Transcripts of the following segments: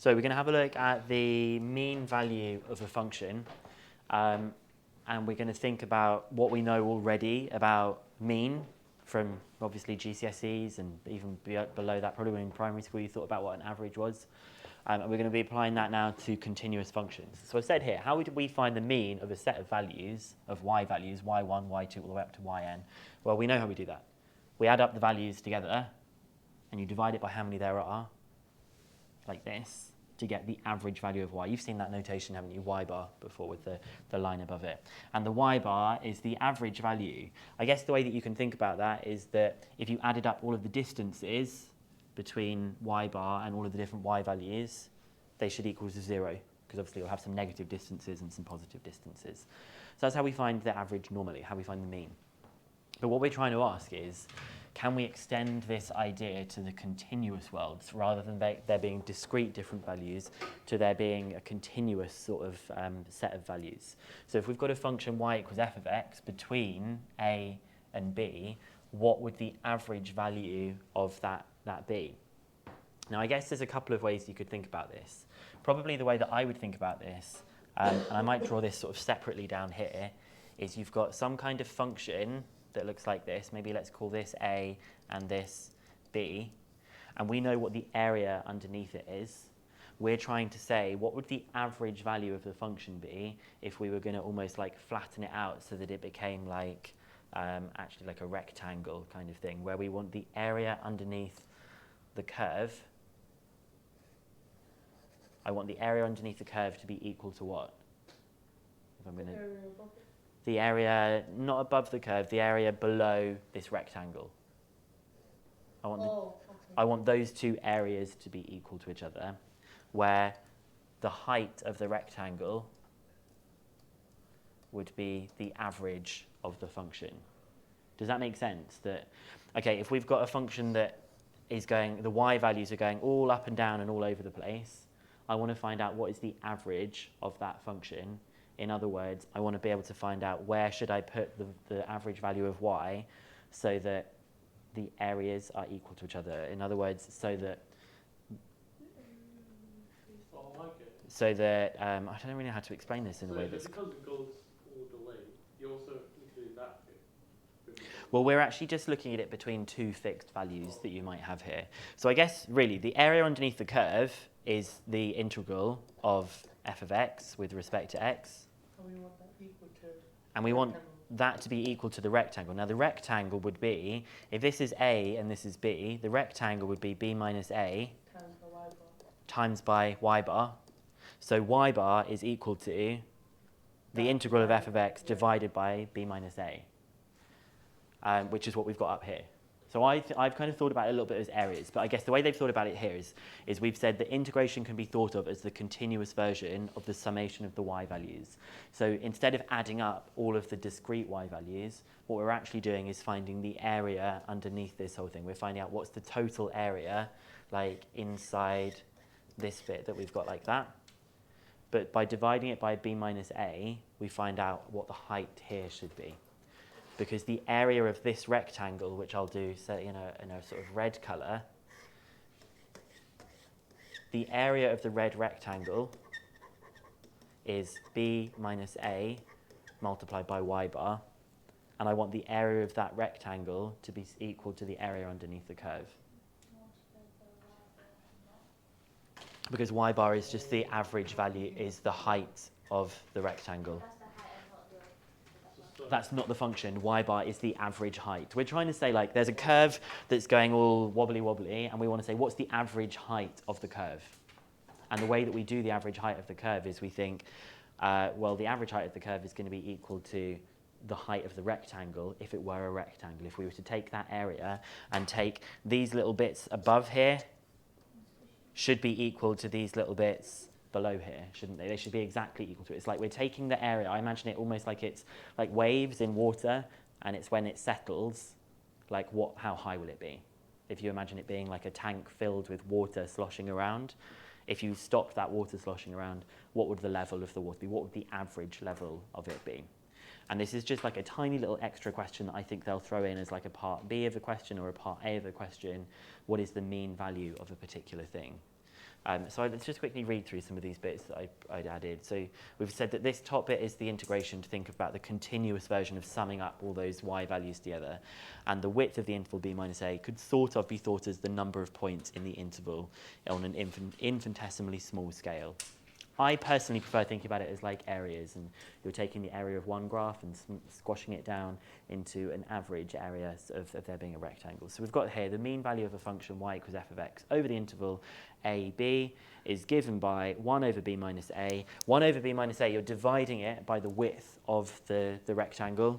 So we're going to have a look at the mean value of a function, and we're going to think about what we know already about mean from obviously GCSEs and even below that, probably when in primary school you thought about what an average was. And we're going to be applying that now to continuous functions. So I said here, how would we find the mean of a set of values, of y values, y1, y2, all the way up to yn? Well, we know how we do that. We add up the values together, and you divide it by how many there are, like this, to get the average value of y. You've seen that notation, haven't you, y bar, before with the line above it. And the y bar is the average value. I guess the way that you can think about that is that if you added up all of the distances between y bar and all of the different y values, they should equal to 0, because obviously you'll have some negative distances and some positive distances. So that's how we find the average normally, how we find the mean. But what we're trying to ask is, can we extend this idea to the continuous worlds rather than there being discrete different values to there being a continuous sort of set of values? So if we've got a function y equals f of x between a and b, what would the average value of that be? Now, I guess there's a couple of ways you could think about this. Probably the way that I would think about this, and I might draw this sort of separately down here, is you've got some kind of function that looks like this. Maybe let's call this a and this b. And we know what the area underneath it is. We're trying to say, what would the average value of the function be if we were going to almost like flatten it out so that it became like actually like a rectangle kind of thing, where we want the area underneath the curve. I want the area underneath the curve to be equal to what? If I'm going to... The area not above the curve, the area below this rectangle. I want those two areas to be equal to each other, where the height of the rectangle would be the average of the function. Does that make sense? That, okay, if we've got a function that is going, the y values are going all up and down and all over the place, I want to find out what is the average of that function. In other words, I want to be able to find out where should I put the average value of y so that the areas are equal to each other. In other words, so that I don't really know how to explain this in a way that's... Because it goes all the way, you also include that bit. Well, we're actually just looking at it between two fixed values that you might have here. So I guess, really, the area underneath the curve is the integral of f of x with respect to x. And we want that equal to... And we want that to be equal to the rectangle. Now, the rectangle would be, if this is a and this is b, the rectangle would be b minus a times by y bar. So y bar is equal to the integral of f of x divided by b minus a, which is what we've got up here. So I've kind of thought about it a little bit as areas, but I guess the way they've thought about it here is we've said that integration can be thought of as the continuous version of the summation of the y values. So instead of adding up all of the discrete y values, what we're actually doing is finding the area underneath this whole thing. We're finding out what's the total area, like inside this bit that we've got like that. But by dividing it by b minus a, we find out what the height here should be. Because the area of this rectangle, which I'll do say, in a sort of red colour, the area of the red rectangle is b minus a multiplied by y bar, and I want the area of that rectangle to be equal to the area underneath the curve. Because y bar is just the average value, is the height of the rectangle. That's not the function. Y bar is the average height. We're trying to say, like, there's a curve that's going all wobbly, and we want to say, what's the average height of the curve? And the way that we do the average height of the curve is we think, well, the average height of the curve is going to be equal to the height of the rectangle if it were a rectangle. If we were to take that area and take these little bits above here, should be equal to these little bits below here, shouldn't they? They should be exactly equal to it. It's like we're taking the area, I imagine it almost like it's like waves in water, and it's when it settles, like how high will it be? If you imagine it being like a tank filled with water sloshing around, if you stopped that water sloshing around, what would the level of the water be? What would the average level of it be? And this is just like a tiny little extra question that I think they'll throw in as like a part B of a question or a part A of a question. What is the mean value of a particular thing? So let's just quickly read through some of these bits that I'd added. So we've said that this top bit is the integration to think about the continuous version of summing up all those y values together. And the width of the interval b minus a could sort of be thought as the number of points in the interval on an infinitesimally small scale. I personally prefer thinking about it as like areas, and you're taking the area of one graph and squashing it down into an average area of there being a rectangle. So we've got here the mean value of a function y equals f of x over the interval a, b is given by 1 over b minus a. 1 over b minus a, you're dividing it by the width of the rectangle.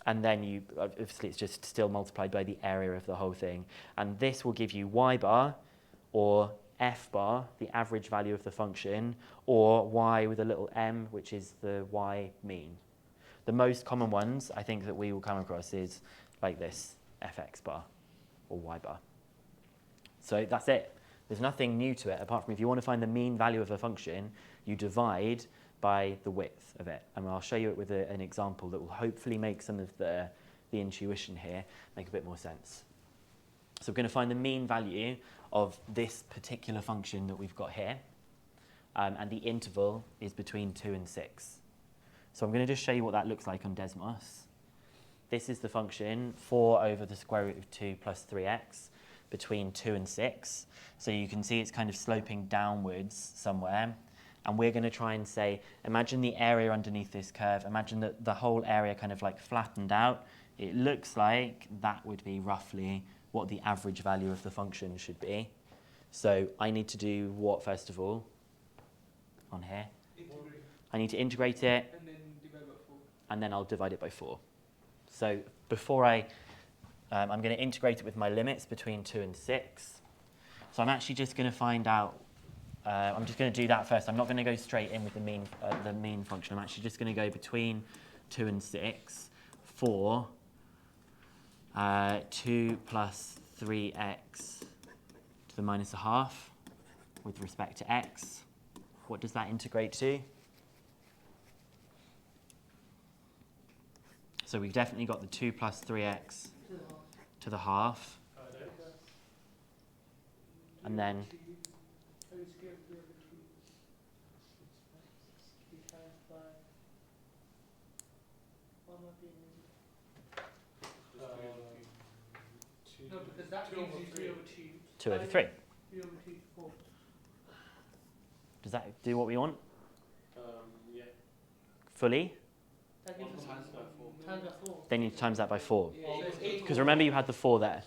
And then you, obviously it's just still multiplied by the area of the whole thing. And this will give you y bar, or f bar, the average value of the function, or y with a little m, which is the y mean. The most common ones I think that we will come across is like this, fx bar, or y bar. So that's it. There's nothing new to it, apart from if you want to find the mean value of a function, you divide by the width of it. And I'll show you it with an example that will hopefully make some of the intuition here make a bit more sense. So we're going to find the mean value of this particular function that we've got here. And the interval is between 2 and 6. So I'm going to just show you what that looks like on Desmos. This is the function 4 over the square root of 2 plus 3x between 2 and 6. So you can see it's kind of sloping downwards somewhere. And we're going to try and say, imagine the area underneath this curve. Imagine that the whole area kind of like flattened out. It looks like that would be roughly what the average value of the function should be. So I need to do what, first of all, on here? I need to integrate it, and then divide by 4. and then I'll divide it by 4. So before I'm going to integrate it with my limits between 2 and 6. So I'm actually just going to find out, I'm just going to do that first. I'm not going to go straight in with the mean function. I'm actually just going to go between 2 and 6 for 2 plus 3x to the minus a half with respect to x. What does that integrate to? So we've definitely got the 2 plus 3x to the half. And then No, because that gives you 3 over 2. 2 over 3. 3 over 2 4. Does that do what we want? Yeah. Fully? That gives us times by 4. Then you times that by 4. So it's 8. Because remember you had the 4 there.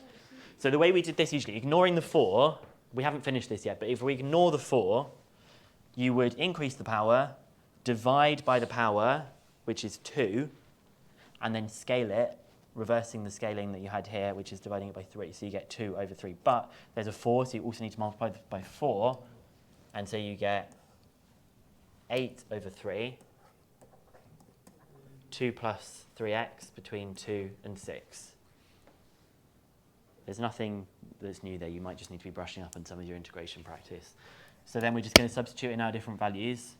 So the way we did this usually, ignoring the 4, we haven't finished this yet, but if we ignore the 4, you would increase the power, divide by the power, which is 2, and then scale it, reversing the scaling that you had here, which is dividing it by 3. So you get 2 over 3. But there's a 4, so you also need to multiply by 4. And so you get 8 over 3, 2 plus 3x between 2 and 6. There's nothing that's new there. You might just need to be brushing up on some of your integration practice. So then we're just going to substitute in our different values.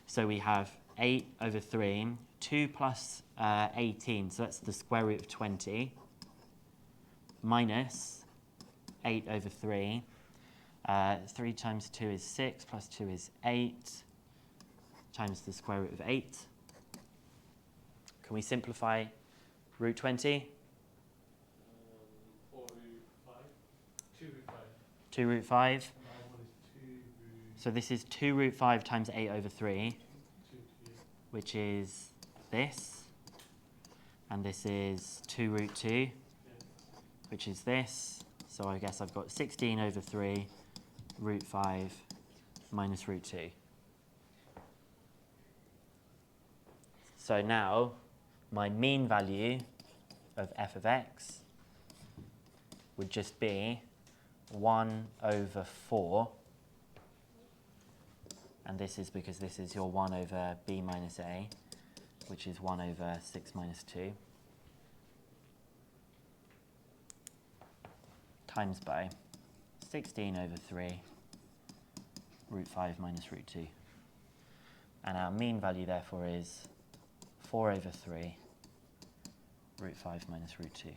So we have 8 over 3, 2 plus 18, so that's the square root of 20, minus 8 over 3. 3 times 2 is 6, plus 2 is 8, times the square root of 8. Can we simplify root 20? 4 root 5. 2 root 5. 2 root 5. And the other one is 2 root So this is 2 root 5 times 8 over 3, 2. which is this. And this is 2 root 2, Yeah. which is this. So I guess I've got 16 over 3, root 5, minus root 2. So now my mean value of f of x would just be 1 over 4. And this is because this is your 1 over b minus a, which is 1 over 6 minus 2, times by 16 over 3, root 5 minus root 2. And our mean value, therefore, is 4 over 3, root 5 minus root 2.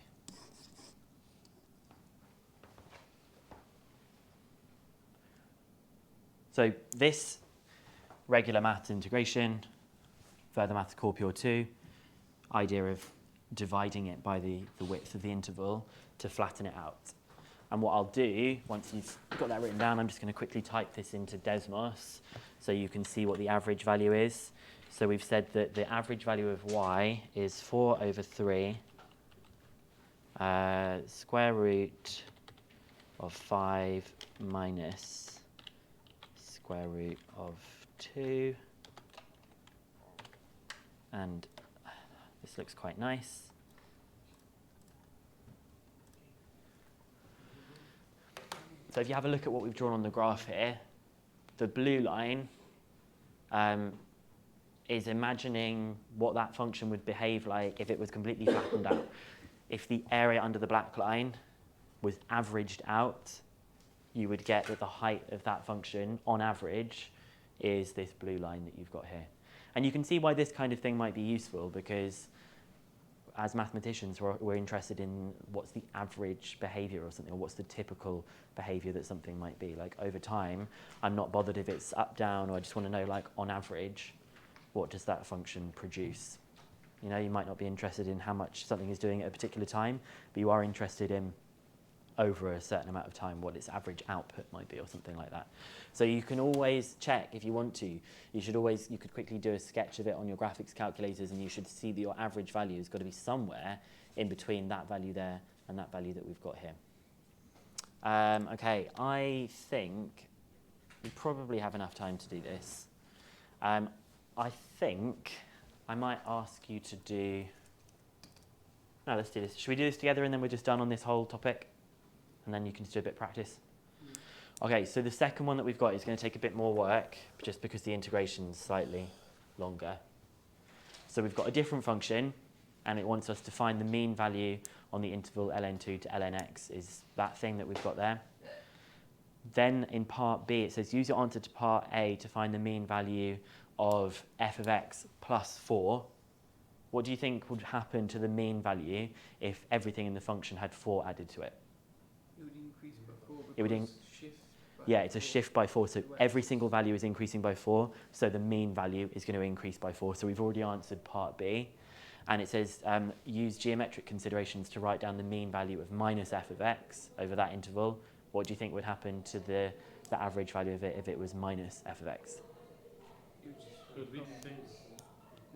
So this regular maths integration, further maths core pure 2, idea of dividing it by the width of the interval to flatten it out. And what I'll do, once you've got that written down, I'm just going to quickly type this into Desmos so you can see what the average value is. So we've said that the average value of y is 4 over 3 square root of 5 minus square root of 2. And this looks quite nice. So if you have a look at what we've drawn on the graph here, the blue line is imagining what that function would behave like if it was completely flattened out. If the area under the black line was averaged out, you would get that the height of that function, on average, is this blue line that you've got here. And you can see why this kind of thing might be useful, because as mathematicians, we're interested in what's the average behavior or something, or what's the typical behavior that something might be. Like over time, I'm not bothered if it's up, down, or I just want to know, like, on average, what does that function produce? You know, you might not be interested in how much something is doing at a particular time, but you are interested in over a certain amount of time what its average output might be or something like that. So you can always check if you want to. You could quickly do a sketch of it on your graphics calculators, and you should see that your average value has got to be somewhere in between that value there and that value that we've got here. Okay, I think we probably have enough time to do this. I think I might ask you to do... No, let's do this. Should we do this together and then we're just done on this whole topic? And then you can just do a bit of practice. Okay, so the second one that we've got is going to take a bit more work, just because the integration's slightly longer. So we've got a different function, and it wants us to find the mean value on the interval ln2 to lnx, is that thing that we've got there. Then in part B, it says use your answer to part A to find the mean value of f of x plus 4. What do you think would happen to the mean value if everything in the function had 4 added to it? It would increase by 4 because It would shift by yeah, it's a 4. shift by 4. So every single value is increasing by 4. So the mean value is going to increase by 4. So we've already answered part B. And it says use geometric considerations to write down the mean value of minus f of x over that interval. What do you think would happen to the average value of it if it was minus f of x? It would just become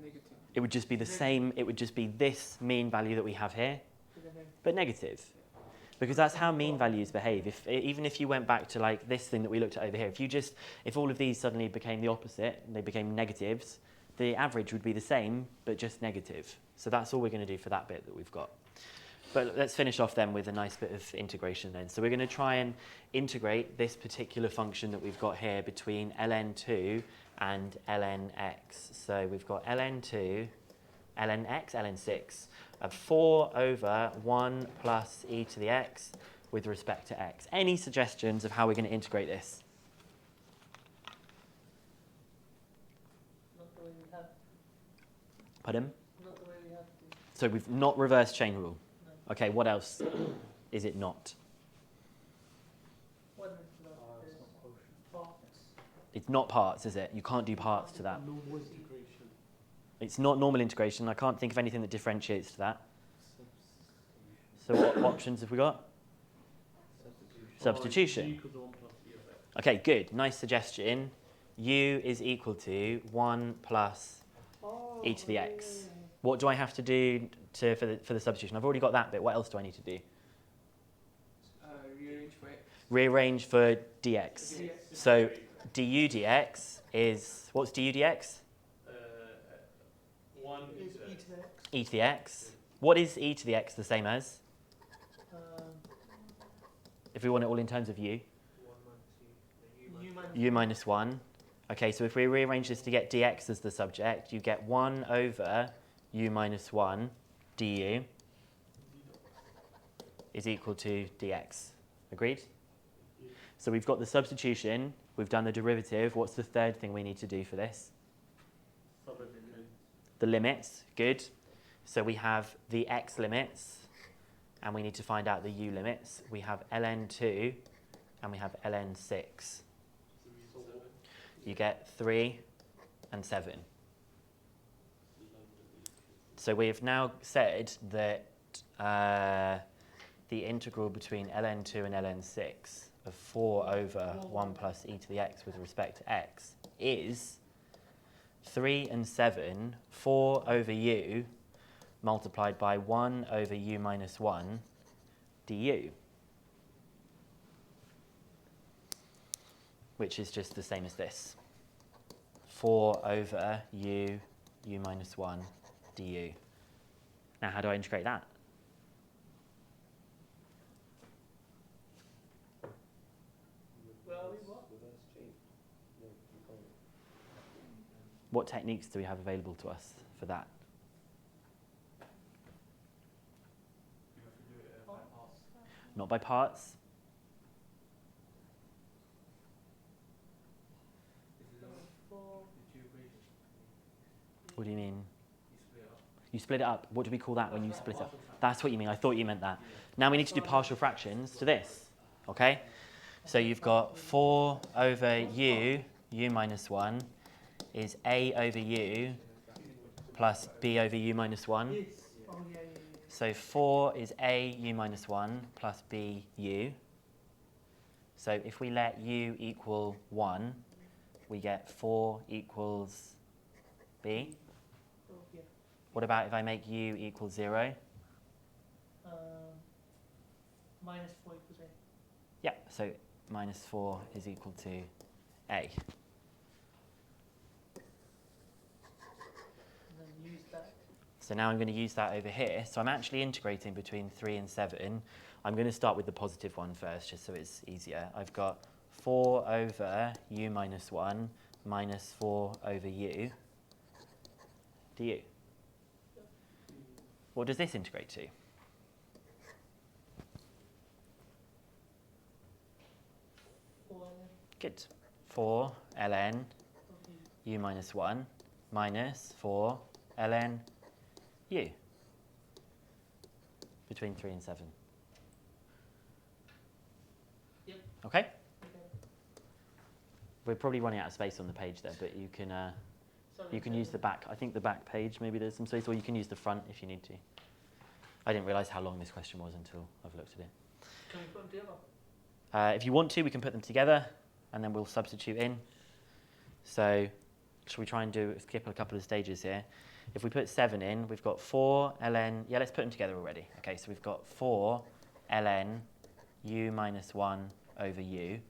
negative. It would just be the same. It would just be this mean value that we have here, but negative. Because that's how mean values behave. Even if you went back to like this thing that we looked at over here, if all of these suddenly became the opposite, they became negatives, the average would be the same, but just negative. So that's all we're going to do for that bit that we've got. But let's finish off then with a nice bit of integration then. So we're going to try and integrate this particular function that we've got here between ln2 and lnx. So we've got ln2, lnx, ln6. 4 over 1 plus e to the x with respect to x. Any suggestions of how we're going to integrate this? Not the way we have to. Pardon? Not the way we have to. So we've not reversed chain rule. No. Okay, what else is it not? What is parts? It's not parts, is it? You can't do parts to that. Normal integration. It's not normal integration. I can't think of anything that differentiates to that. So what options have we got? Substitution. U equals 1 plus e of x. Okay, good. Nice suggestion. U is equal to 1 plus e to the x. What do I have to do for the substitution? I've already got that bit. What else do I need to do? Rearrange for x. Rearrange for dx. Dx. So du dx is, what's du dx? 1 Is is e to the x. E to the x. What is e to the x the same as? If we want it all in terms of u? 1 minus U minus U minus 1. Okay, so if we rearrange this to get dx as the subject, you get 1 over u minus 1 du is equal to dx. Agreed? So we've got the substitution, we've done the derivative. What's the third thing we need to do for this? sublimit. The limits, good. So we have the x limits, and we need to find out the u limits. We have ln2, and we have ln6. you get 3 and 7. So we have now said that the integral between ln2 and ln6 of 4 over 1 plus e to the x with respect to x is 3 and 7, 4 over u multiplied by 1 over u minus 1 du, which is just the same as this. 4 over u minus 1 du. Now, how do I integrate that? Well, what? What techniques do we have available to us for that? Not by parts. What do you mean? You split it up. What do we call that when you split it up? That's what you mean. I thought you meant that. Now we need to do partial fractions to this. Okay? So you've got 4 over u minus 1 is a over u plus b over u minus 1. Yes. Oh, yeah. So 4 is a u minus 1 plus b u. So if we let u equal 1, we get 4 equals b. Oh, yeah. What about if I make u equal 0? Minus 4 equals A. Yeah, so minus 4 is equal to a. And then use that. So now I'm going to use that over here. So I'm actually integrating between 3 and 7. I'm going to start with the positive one first, just so it's easier. I've got 4 over u minus 1 minus 4 over u du. What does this integrate to? Good. 4 ln u minus 1 minus 4 ln u between 3 and 7. Yep. Okay? Okay. We're probably running out of space on the page there, but you can use the back. I think the back page, maybe there's some space, or you can use the front if you need to. I didn't realise how long this question was until I've looked at it. Can we put them together? If you want to, we can put them together, and then we'll substitute in. So shall we try and skip a couple of stages here? If we put 7 in, we've got 4 ln, yeah, let's put them together already. Okay, so we've got 4 ln u minus 1 over u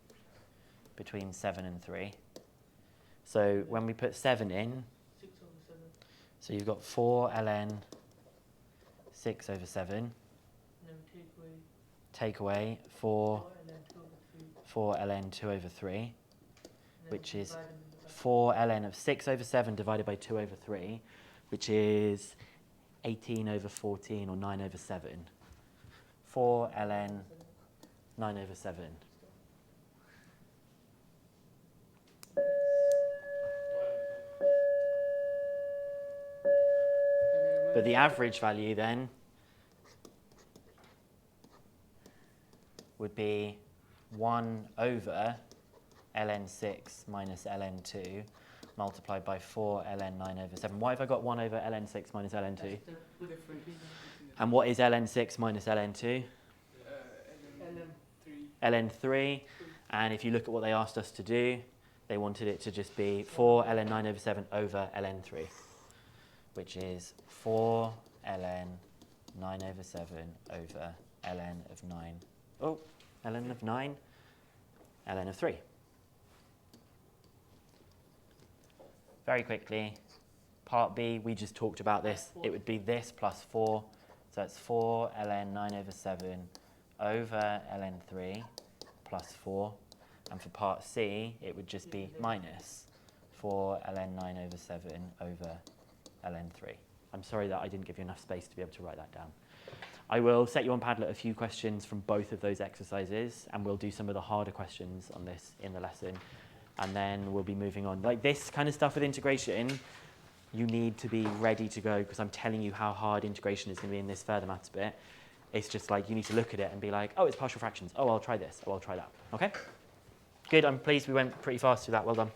between 7 and 3. So when we put 7 in, 6 over 7. so you've got 4 ln 6 over 7, And then we take away 4 4 and then 2 over 3. 4 ln 2 over 3, And then which we is divide them in the 4 ln of 6 over 7 divided by 2 over 3, which is 18 over 14 or 9 over 7. 4 ln 9 over 7. But the average value then would be 1 over ln 6 minus ln 2 multiplied by 4 ln 9 over 7. Why have I got 1 over ln 6 minus ln 2? Difference between And what is ln 6 minus ln 2? LM3. ln 3. And if you look at what they asked us to do, they wanted it to just be 4 ln 9 over 7 over ln 3, which is 4 ln 9 over 7 over ln of 9. Oh, ln of 9, ln of 3. Very quickly, part B, we just talked about this. It would be this plus 4. So it's 4 ln 9 over 7 over ln 3 plus 4. And for part C, it would just be minus 4 ln 9 over 7 over ln 3. I'm sorry that I didn't give you enough space to be able to write that down. I will set you on Padlet a few questions from both of those exercises, and we'll do some of the harder questions on this in the lesson, and then we'll be moving on. Like this kind of stuff with integration, you need to be ready to go, because I'm telling you how hard integration is going to be in this further maths bit. It's just like you need to look at it and be like, oh, it's partial fractions. Oh, I'll try this. Oh, I'll try that. Okay? Good. I'm pleased we went pretty fast through that. Well done.